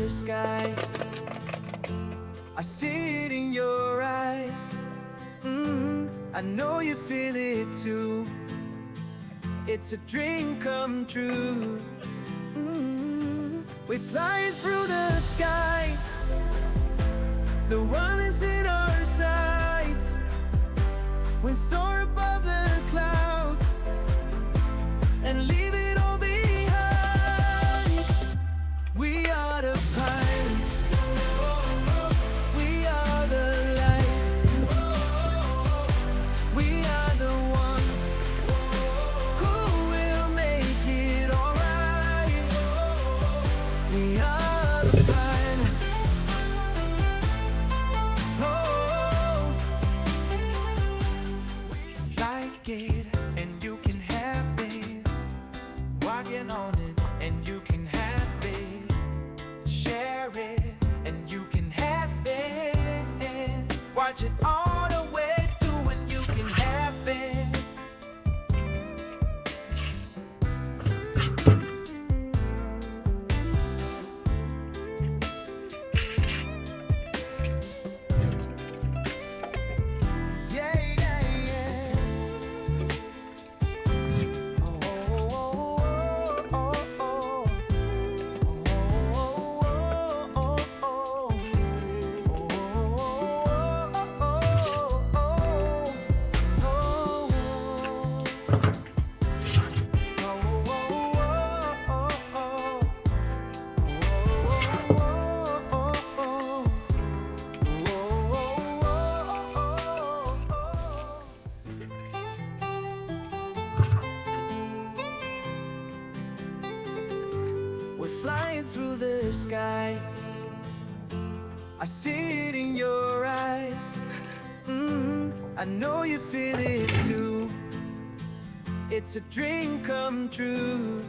the sky. I see it in your eyes. I know you feel it too. It's a dream come true. We're flying through the sky. The world is in our sights. We soar above the clouds and leave it all behind. We are the pilots. We are the light. We are the ones who will make it alright. We are the pilot. Oh, like it and you can have it. Walking on it and you can have it. Share it and you can have it. Watch it all the way through and you can have it. Yeah, yeah, yeah. We're flying through the sky. I see it in your eyes. I know you feel it too. It's a dream come true.